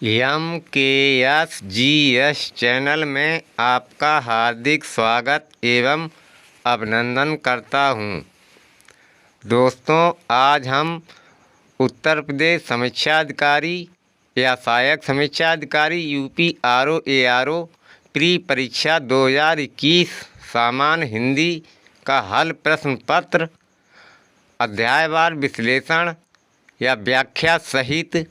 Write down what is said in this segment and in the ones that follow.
MKSGS channel में आपका हार्दिक स्वागत एवं अभिनंदन करता हूं। दोस्तों, आज हम उत्तर प्रदेश समीक्षा अधिकारी या सहायक समीक्षा अधिकारी यूपी RO ARO प्री परीक्षा 2021 सामान्य हिंदी का हल प्रश्न पत्र अध्यायवार विश्लेषण या व्याख्या सहित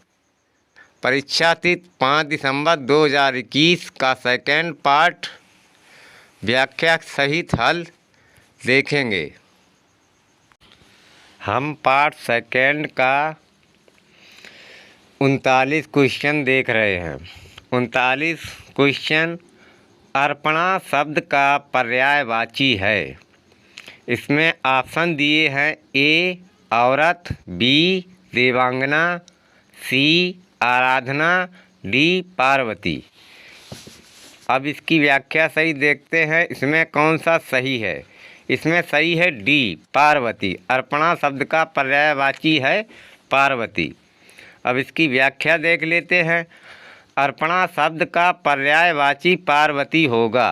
परीक्षा तिथि 5 दिसंबर 2021 का सेकेंड पार्ट व्याख्या सहित हल देखेंगे। हम पार्ट सेकेंड का 39 क्वेश्चन देख रहे हैं। 39 क्वेश्चन अर्पणा शब्द का पर्यायवाची है। इसमें ऑप्शन दिए हैं ए औरत, बी देवांगना, सी आराधना, डी पार्वती। अब इसकी व्याख्या सही देखते हैं, इसमें कौन सा सही है। इसमें सही है डी पार्वती। अर्पणा शब्द का पर्यायवाची है पार्वती। अब इसकी व्याख्या देख लेते हैं। अर्पणा शब्द का पर्यायवाची पार्वती होगा।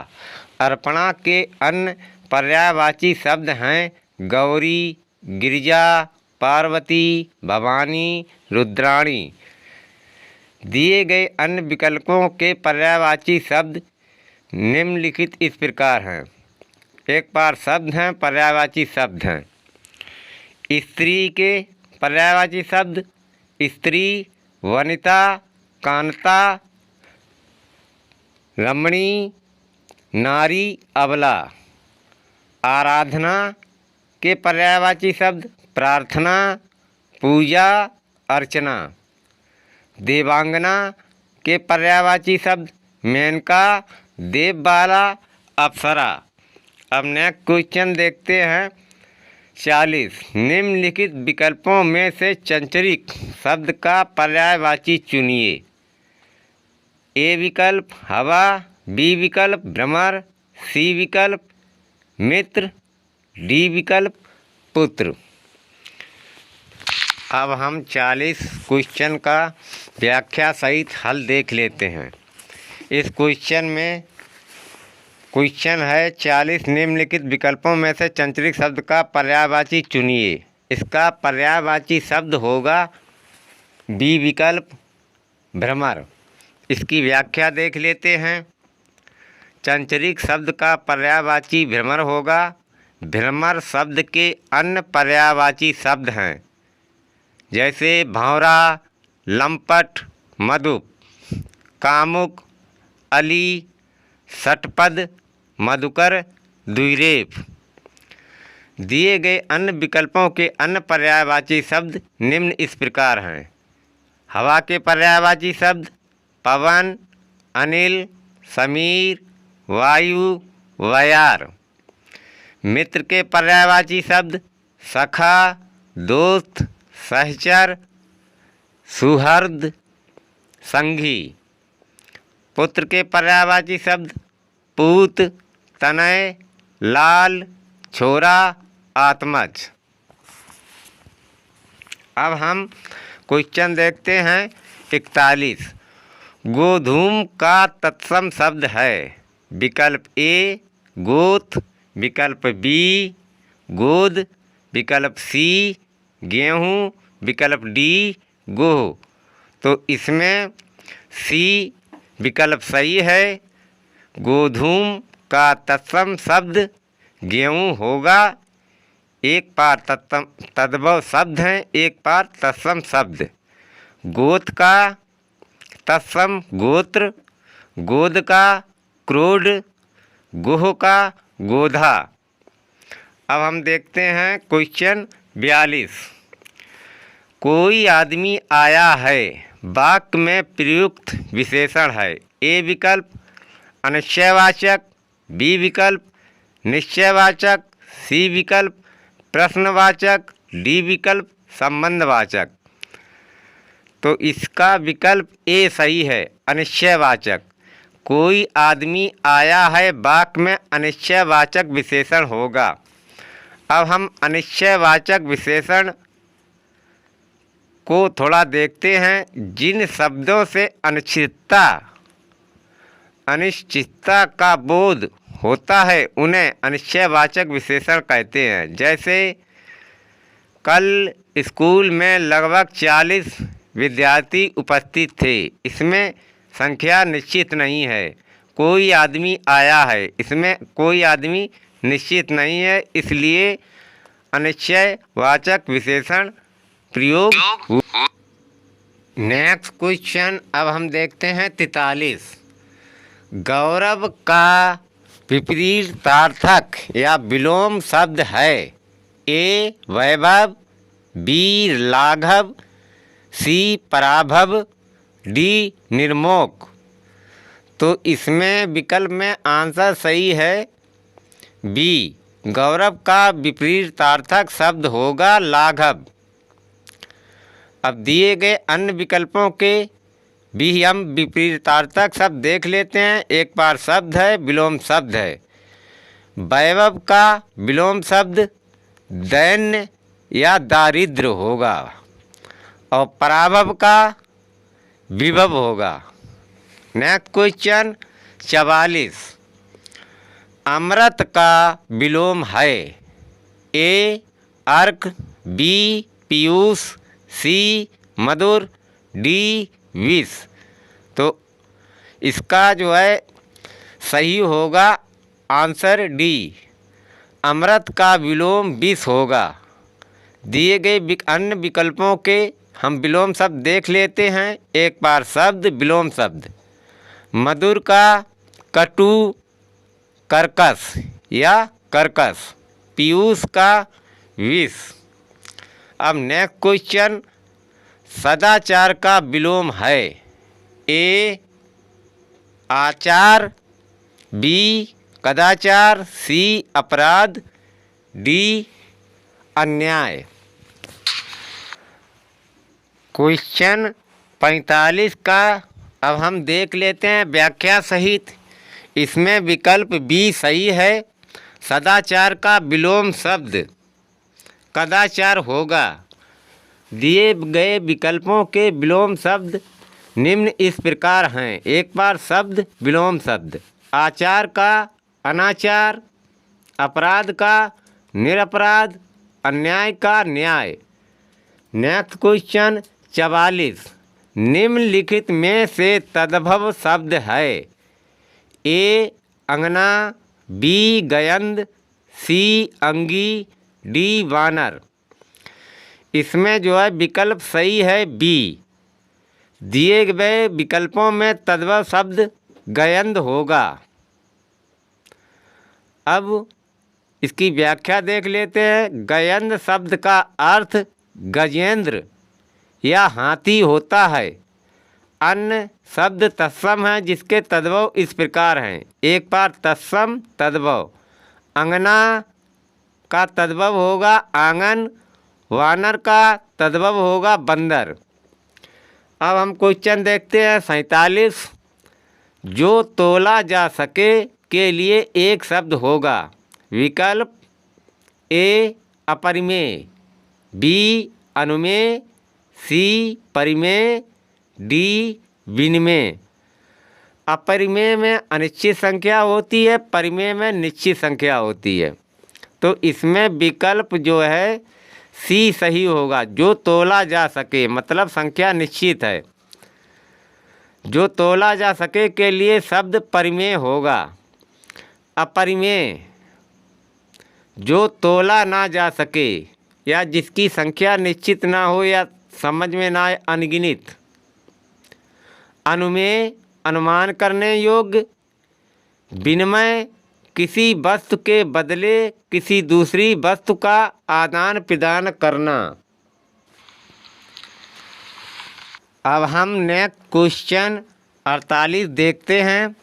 अर्पणा के अन्य पर्यायवाची शब्द हैं गौरी, गिरिजा, पार्वती, भवानी, रुद्राणी। दिए गए अन्य विकल्पों के पर्यायवाची शब्द निम्नलिखित इस प्रकार हैं। एक बार शब्द हैं, पर्यायवाची शब्द हैं। स्त्री के पर्यायवाची शब्द स्त्री, वनिता, कांता, रमणी, नारी, अबला। आराधना के पर्यायवाची शब्द प्रार्थना, पूजा, अर्चना। देवांगना के पर्यायवाची शब्द मेनका, देवबाला, अप्सरा। अब नेक्स्ट क्वेश्चन देखते हैं 40। निम्नलिखित विकल्पों में से चंचरिक शब्द का पर्यायवाची चुनिए। ए विकल्प हवा, बी विकल्प भ्रमर, सी विकल्प मित्र, डी विकल्प पुत्र। अब हम 40 क्वेश्चन का व्याख्या सहित हल देख लेते हैं। इस क्वेश्चन में क्वेश्चन है 40 निम्नलिखित विकल्पों में से चंचरिक शब्द का पर्यायवाची चुनिए। इसका पर्यायवाची शब्द होगा बी विकल्प भ्रमर। इसकी व्याख्या देख लेते हैं। चंचरिक शब्द का पर्यायवाची भ्रमर होगा। भ्रमर शब्द के अन्य पर्यायवाची शब्द हैं जैसे भंवरा, लंपट, मधुप, कामुक, अली, षटपद, मधुकर, द्विरेफ। दिए गए अन्य विकल्पों के अन्य पर्यायवाची शब्द निम्न इस प्रकार हैं। हवा के पर्यायवाची शब्द पवन, अनिल, समीर, वायु, वयार। मित्र के पर्यायवाची शब्द सखा, दोस्त, सहचर, सुहृद, संगी। पुत्र के पर्यायवाची शब्द पूत, तनय, लाल, छोरा, आत्मज। अब हम क्वेश्चन देखते हैं 41। गोधूम का तत्सम शब्द है। विकल्प ए गोथ, विकल्प बी गोद, विकल्प सी गेहूँ, विकल्प डी गोह। तो इसमें सी विकल्प सही है। गोधूम का तत्सम शब्द गेहूँ होगा। एक पार तद्भव शब्द हैं, एक पार तत्सम शब्द। गोत का तत्सम गोत्र, गोद का क्रोध, गोह का गोधा। अब हम देखते हैं क्वेश्चन 42। कोई आदमी आया है वाक्य में प्रयुक्त विशेषण है। ए विकल्प अनिश्चयवाचक, बी विकल्प निश्चयवाचक, सी विकल्प प्रश्नवाचक, डी विकल्प संबंधवाचक। तो इसका विकल्प ए सही है, अनिश्चयवाचक। कोई आदमी आया है वाक्य में अनिश्चयवाचक विशेषण होगा। अब हम अनिश्चयवाचक विशेषण को थोड़ा देखते हैं। जिन शब्दों से अनिश्चितता का बोध होता है उन्हें अनिश्चयवाचक विशेषण कहते हैं। जैसे कल स्कूल में लगभग 40 विद्यार्थी उपस्थित थे। इसमें संख्या निश्चित नहीं है। कोई आदमी आया है, इसमें कोई आदमी निश्चित नहीं है, इसलिए अनिश्चयवाचक विशेषण प्रयोग हुआ। नेक्स्ट क्वेश्चन अब हम देखते हैं 43। गौरव का विपरीतार्थक या विलोम शब्द है। ए वैभव, बी लाघव, सी पराभव, डी निर्मोक। तो इसमें विकल्प में आंसर सही है बी। गौरव का विपरीतार्थक शब्द होगा लाघव। अब दिए गए अन्य विकल्पों के भी हम विपरीतार्थक शब्द देख लेते हैं। एक बार शब्द है, विलोम शब्द है। वैभव का विलोम शब्द दैन्य या दारिद्र होगा और पराभव का विभव होगा। Next question 44। अमृत का विलोम है। ए अर्क, बी पीयूष, सी मधुर, डी विष। तो इसका जो है सही होगा आंसर डी। अमृत का विलोम विष होगा। दिए गए अन्य विकल्पों के हम विलोम शब्द देख लेते हैं। एक बार शब्द विलोम शब्द मधुर का कटु कर्कश या कर्कश, पीयूष का विष। अब नेक्स्ट क्वेश्चन सदाचार का विलोम है। ए आचार, बी कदाचार, सी अपराध, डी अन्याय। क्वेश्चन 45 का अब हम देख लेते हैं व्याख्या सहित। इसमें विकल्प बी सही है। सदाचार का विलोम शब्द कदाचार होगा। दिए गए विकल्पों के विलोम शब्द निम्न इस प्रकार हैं। एक बार शब्द विलोम शब्द आचार का अनाचार, अपराध का निरपराध, अन्याय का न्याय। Next question 44। निम्नलिखित में से तद्भव शब्द है। ए अंगना, बी गयंद, सी अंगी, डी वानर। इसमें जो है विकल्प सही है बी। दिए गए विकल्पों में तद्भव शब्द गयंद होगा। अब इसकी व्याख्या देख लेते हैं। गयंद शब्द का अर्थ गजेंद्र या हाथी होता है। अन्य शब्द तत्सम है जिसके तद्भव इस प्रकार हैं। एक बार तत्सम तद्भव अंगना का तद्भव होगा आंगन, वानर का तद्भव होगा बंदर। अब हम क्वेश्चन देखते हैं 47। जो तोला जा सके के लिए एक शब्द होगा। विकल्प ए अपरिमेय, बी अनुमेय, सी परिमेय, डी विनिमेय। अपरिमेय में अनिश्चित संख्या होती है, परिमेय में निश्चित संख्या होती है। तो इसमें विकल्प जो है सी सही होगा। जो तोला जा सके मतलब संख्या निश्चित है। जो तोला जा सके के लिए शब्द परिमेय होगा। अपरिमेय जो तोला ना जा सके या जिसकी संख्या निश्चित ना हो या समझ में ना आए अनगिनत। अनुमेय अनुमान करने योग्य। विनिमय किसी वस्तु के बदले किसी दूसरी वस्तु का आदान प्रदान करना। अब हम नेक्स्ट क्वेश्चन 48 देखते हैं।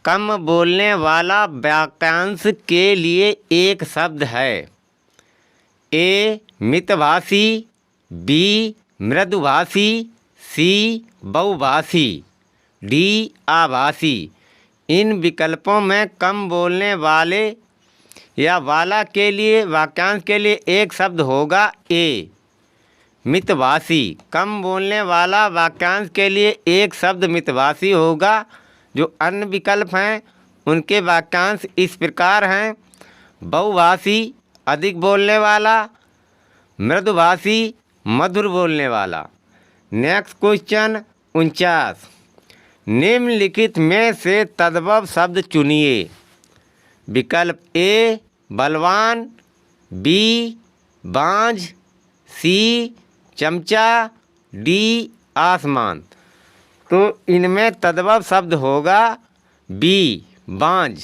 कम बोलने वाला वाक्यांश के लिए एक शब्द है। ए मितभाषी, बी मृदुभाषी, सी बहुभाषी, डी आभासी। इन विकल्पों में कम बोलने वाले या वाला के लिए वाक्यांश के लिए एक शब्द होगा ए मितभाषी, कम बोलने वाला वाक्यांश के लिए एक शब्द मितभाषी होगा। जो अन्य विकल्प हैं उनके वाक्यांश इस प्रकार हैं। बहुभाषी, अधिक बोलने वाला। मृदुभाषी, मधुर बोलने वाला। Next question 49। निम्नलिखित में से तद्भव शब्द चुनिए। विकल्प ए बलवान, बी बांझ, सी चमचा, डी आसमान। तो इनमें तद्भव शब्द होगा बी बांझ।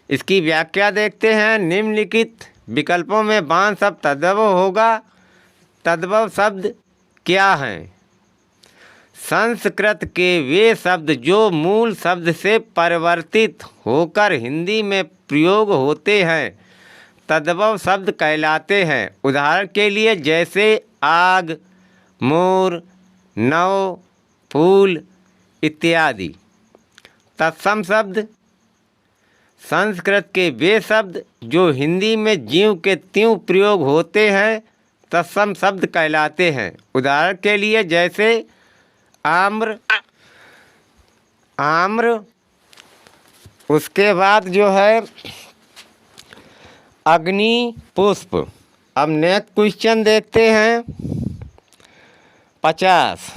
इसकी व्याख्या देखते हैं। निम्नलिखित विकल्पों में बांझ शब्द तद्भव होगा। तद्भव शब्द क्या हैं? संस्कृत के वे शब्द जो मूल शब्द से परिवर्तित होकर हिंदी में प्रयोग होते हैं तद्भव शब्द कहलाते हैं। उदाहरण के लिए जैसे आग, मोर, नौ, फूल इत्यादि। तत्सम शब्द संस्कृत के वे शब्द जो हिंदी में ज्यों के त्यों प्रयोग होते हैं तत्सम शब्द कहलाते हैं। उदाहरण के लिए जैसे आम्र, उसके बाद जो है अग्नि, पुष्प। अब नेक्स्ट क्वेश्चन देखते हैं 50।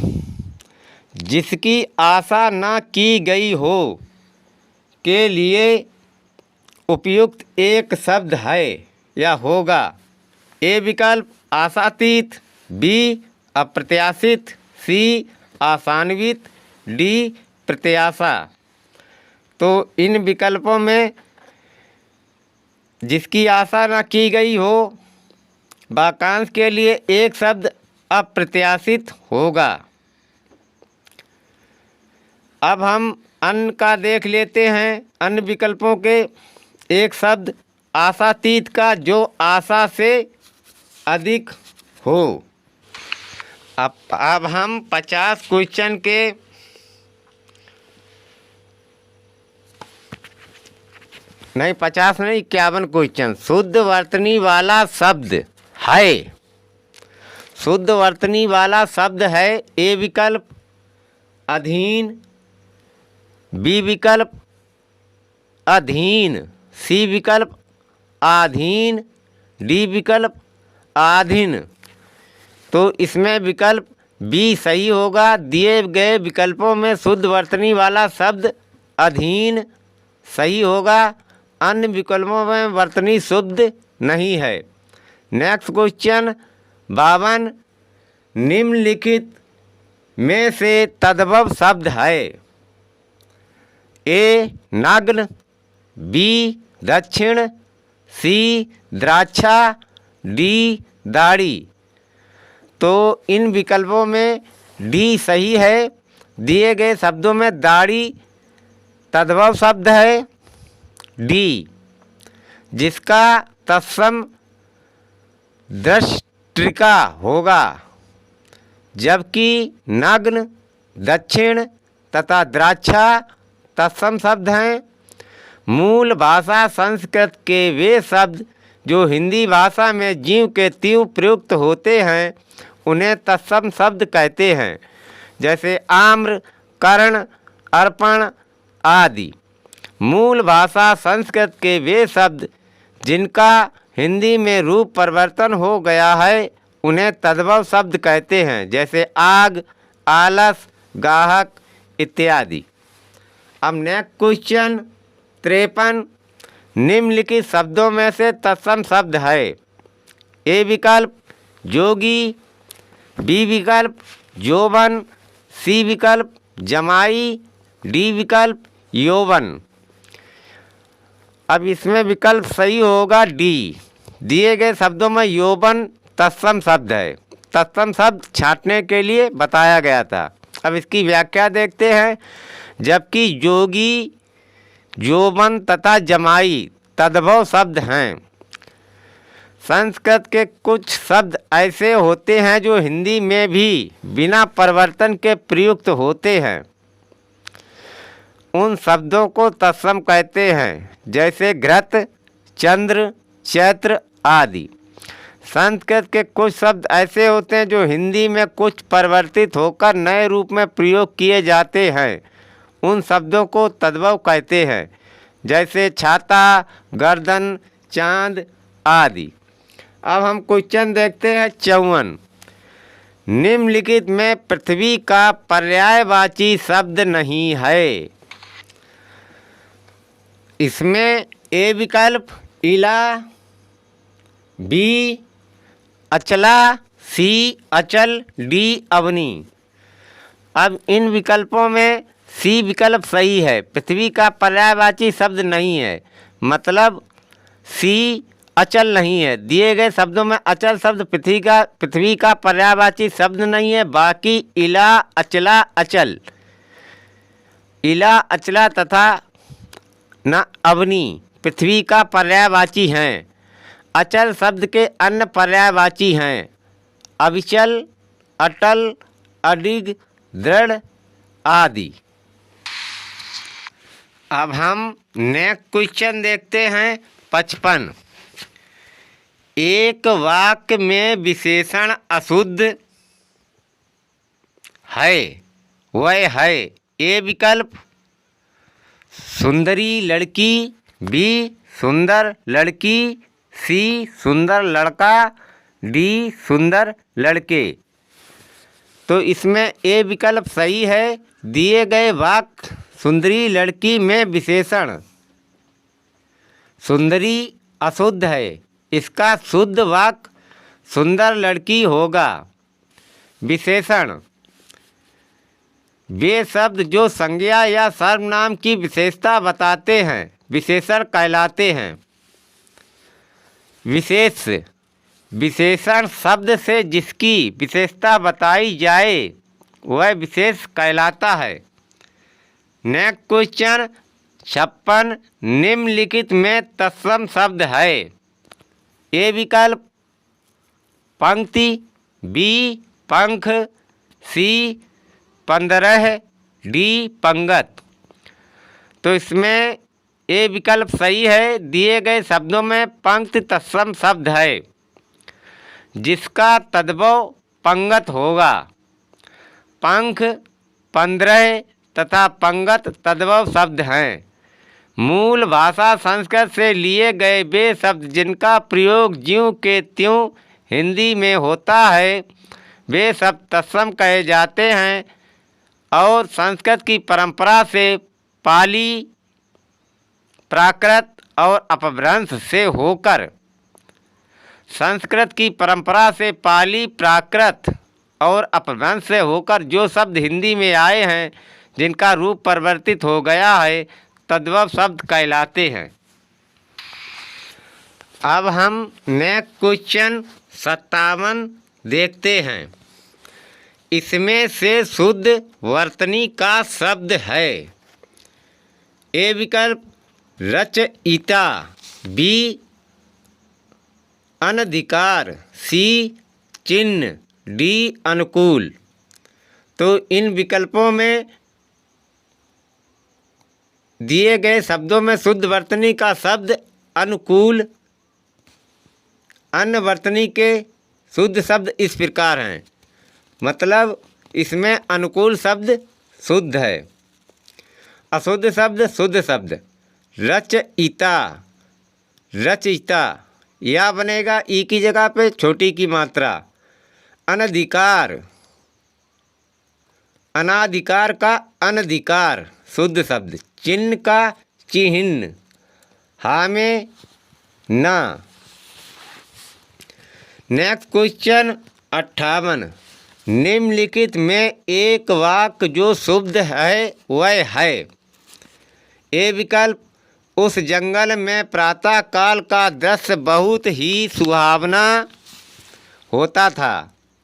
जिसकी आशा न की गई हो के लिए उपयुक्त एक शब्द है या होगा। ए विकल्प आशातीत, बी अप्रत्याशित, सी आशान्वित, डी प्रत्याशा। तो इन विकल्पों में जिसकी आशा न की गई हो वाक्यांश के लिए एक शब्द अप्रत्याशित होगा। अब हम अन्य का देख लेते हैं। अन्य विकल्पों के एक शब्द आशातीत का जो आशा से अधिक हो। अब हम 50 क्वेश्चन के नहीं 50 नहीं 51 क्वेश्चन। शुद्ध वर्तनी वाला शब्द है। शुद्ध वर्तनी वाला शब्द है। ए विकल्प अधीन, बी विकल्प अधीन, सी विकल्प आधीन, डी विकल्प आधीन। तो इसमें विकल्प बी सही होगा। दिए गए विकल्पों में शुद्ध वर्तनी वाला शब्द अधीन सही होगा। अन्य विकल्पों में वर्तनी शुद्ध नहीं है। Next question 52। निम्नलिखित में से तद्भव शब्द है। ए नग्न, बी दक्षिण, सी द्राक्षा, डी दाढ़ी। तो इन विकल्पों में डी सही है। दिए गए शब्दों में दाढ़ी तद्भव शब्द है डी, जिसका तत्सम दृष्टिका होगा। जबकि नग्न, दक्षिण तथा द्राक्षा तत्सम शब्द हैं। मूल भाषा संस्कृत के वे शब्द जो हिंदी भाषा में ज्यों के त्यों प्रयुक्त होते हैं उन्हें तत्सम शब्द कहते हैं। जैसे आम्र, कर्ण, अर्पण आदि। मूल भाषा संस्कृत के वे शब्द जिनका हिंदी में रूप परिवर्तन हो गया है उन्हें तद्भव शब्द कहते हैं। जैसे आग, आलस, गाहक इत्यादि। अब नेक्स्ट क्वेश्चन 53। निम्नलिखित शब्दों में से तत्सम शब्द है। ए विकल्प जोगी, बी विकल्प यौवन, सी विकल्प जमाई, डी विकल्प यौवन। अब इसमें विकल्प सही होगा डी। दिए गए शब्दों में यौवन तत्सम शब्द है। तत्सम शब्द छांटने के लिए बताया गया था। अब इसकी व्याख्या देखते हैं। जबकि जोगी, यौवन तथा जमाई तद्भव शब्द हैं। संस्कृत के कुछ शब्द ऐसे होते हैं जो हिंदी में भी बिना परिवर्तन के प्रयुक्त होते हैं। उन शब्दों को तत्सम कहते हैं। जैसे घृत, चंद्र, चैत्र आदि। संस्कृत के कुछ शब्द ऐसे होते हैं जो हिंदी में कुछ परिवर्तित होकर नए रूप में प्रयोग किए जाते हैं। उन शब्दों को तद्भव कहते हैं, जैसे छाता, गर्दन, चांद आदि। अब हम क्वेश्चन देखते हैं 54। निम्नलिखित में पृथ्वी का पर्यायवाची शब्द नहीं है। इसमें ए विकल्प इला, बी अचला, सी अचल, डी अवनी। अब इन विकल्पों में सी विकल्प सही है, पृथ्वी का पर्यायवाची शब्द नहीं है, मतलब सी अचल नहीं है। दिए गए शब्दों में अचल शब्द पृथ्वी का पर्यायवाची शब्द नहीं है। बाकी इला, अचला, अचल, इला, अचला तथा न अवनी पृथ्वी का पर्यायवाची हैं। अचल शब्द के अन्य पर्यायवाची हैं अविचल, अटल, अडिग, दृढ़ आदि। अब हम नेक्स्ट क्वेश्चन देखते हैं 55। एक वाक्य में विशेषण अशुद्ध है, वह है ए विकल्प सुंदरी लड़की, बी सुंदर लड़की, सी सुंदर लड़का, डी सुंदर लड़के। तो इसमें ए विकल्प सही है। दिए गए वाक्य सुंदरी लड़की में विशेषण सुंदरी अशुद्ध है, इसका शुद्ध वाक्य सुंदर लड़की होगा। विशेषण वे शब्द जो संज्ञा या सर्वनाम की विशेषता बताते हैं विशेषण कहलाते हैं। विशेष विशेषण शब्द से जिसकी विशेषता बताई जाए वह विशेष कहलाता है। Next question 56। निम्नलिखित में तत्सम शब्द है। ए विकल्प पंक्ति, बी पंख, सी 15, डी पंगत। तो इसमें ए विकल्प सही है। दिए गए शब्दों में पंक्ति तत्सम शब्द है जिसका तद्भव पंगत होगा। पंख 15 तथा पंगत तद्भव शब्द हैं। मूल भाषा संस्कृत से लिए गए वे शब्द जिनका प्रयोग ज्यों के त्यों हिंदी में होता है वे शब्द तत्सम कहे जाते हैं और संस्कृत की परंपरा से पाली, प्राकृत और अपभ्रंश से होकर संस्कृत की परंपरा से पाली, प्राकृत और अपभ्रंश से होकर जो शब्द हिंदी में आए हैं जिनका रूप परिवर्तित हो गया है तद्भव शब्द कहलाते हैं। अब हम नेक्स्ट क्वेश्चन 57 देखते हैं। इसमें से शुद्ध वर्तनी का शब्द है। ए विकल्प रचयिता, बी अनधिकार, सी चिन्ह, डी अनुकूल। तो इन विकल्पों में दिए गए शब्दों में शुद्ध वर्तनी का शब्द अनुकूल। अन्य वर्तनी के शुद्ध शब्द इस प्रकार हैं, मतलब इसमें अनुकूल शब्द शुद्ध है, अशुद्ध शब्द शुद्ध शब्द। रचयिता, रचयिता या बनेगा ई की जगह पे छोटी की मात्रा। अनधिकार, अनाधिकार का अनधिकार शुद्ध शब्द। चिन्ह का चिन्ह, हा में ना। Next question 58। निम्नलिखित में एक वाक्य जो शुद्ध है वह है। ए विकल्प उस जंगल में प्रातः काल का दृश्य बहुत ही सुहावना होता था।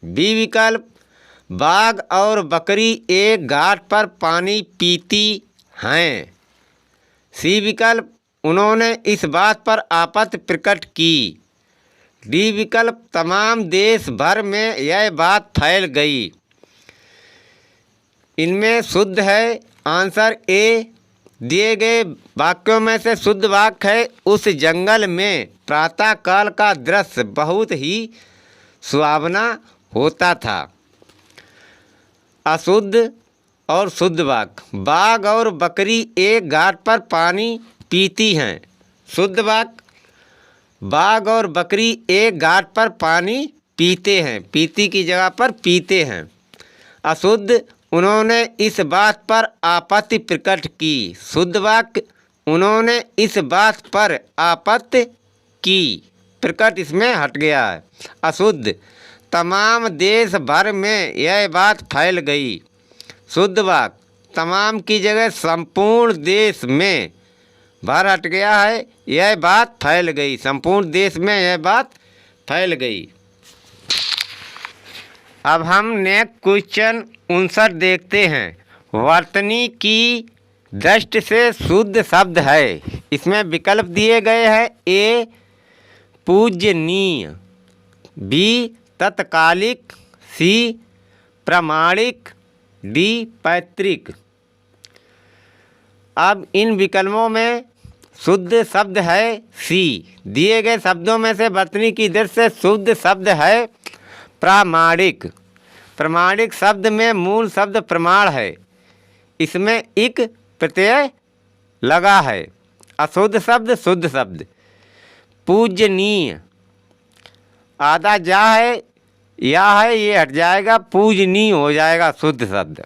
बी विकल्प बाघ और बकरी एक घाट पर पानी पीती हैं। सी विकल्प उन्होंने इस बात पर आपत्ति प्रकट की। डी विकल्प तमाम देश भर में यह बात फैल गई। इनमें शुद्ध है आंसर ए दिए गए वाक्यों में से शुद्ध वाक्य है, उस जंगल में प्रातःकाल का दृश्य बहुत ही सुहावना होता था। अशुद्ध और शुद्ध वाक्य, बाघ और बकरी एक घाट पर पानी पीती हैं। शुद्ध वाक्य, बाघ और बकरी एक घाट पर पानी पीते हैं, पीती की जगह पर पीते हैं। अशुद्ध, उन्होंने इस बात पर आपत्ति प्रकट की। शुद्ध वाक्य, उन्होंने इस बात पर आपत्ति की, प्रकट इसमें हट गया है। अशुद्ध, तमाम देश भर में यह बात फैल गई। शुद्ध वाक्य, तमाम की जगह संपूर्ण देश में, भर हट गया है, यह बात फैल गई, संपूर्ण देश में यह बात फैल गई। अब हम नेक्स्ट क्वेश्चन 59 देखते हैं। वर्तनी की दृष्टि से शुद्ध शब्द है। इसमें विकल्प दिए गए हैं। ए पूजनीय, बी तत्कालिक, सी प्रामाणिक, डी पैतृक। अब इन विकल्पों में शुद्ध शब्द है सी। दिए गए शब्दों में से वर्तनी की दृष्टि से शुद्ध शब्द है प्रामाणिक। प्रामाणिक शब्द में मूल शब्द प्रमाण है, इसमें इक प्रत्यय लगा है। अशुद्ध शब्द शुद्ध शब्द। पूजनीय, आधा जा है या है, ये हट जाएगा, पूजनीय हो जाएगा शुद्ध शब्द।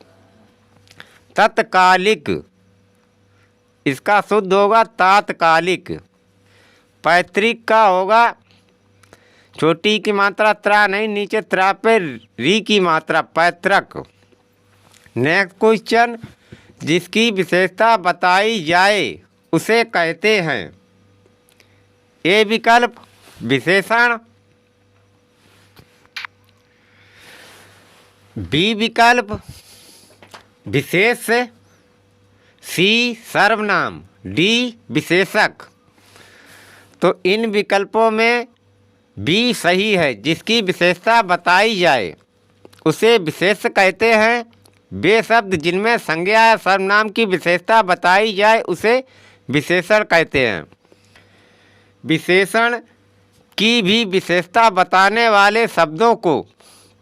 तत्कालिक, इसका शुद्ध होगा तात्कालिक। पैतृक का होगा, छोटी की मात्रा त्रा नहीं, नीचे त्रा पे री की मात्रा, पैतृक। नेक्स्ट क्वेश्चन, जिसकी विशेषता बताई जाए उसे कहते हैं। ए विकल्प विशेषण, बी विकल्प विशेष, सी सर्वनाम, डी विशेषक। तो इन विकल्पों में बी सही है। जिसकी विशेषता बताई जाए उसे विशेष कहते हैं। वे शब्द जिनमें संज्ञा या सर्वनाम की विशेषता बताई जाए उसे विशेषण कहते हैं। विशेषण की भी विशेषता बताने वाले शब्दों को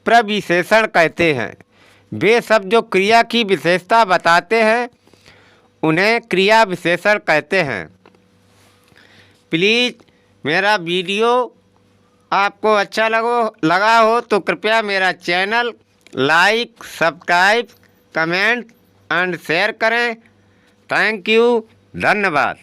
प्रविशेषण कहते हैं। वे शब्द जो क्रिया की विशेषता बताते हैं उन्हें क्रिया विशेषण कहते हैं। प्लीज़ मेरा वीडियो आपको अच्छा लगा हो तो कृपया मेरा channel like, subscribe, comment and share करें। थैंक यू, धन्यवाद।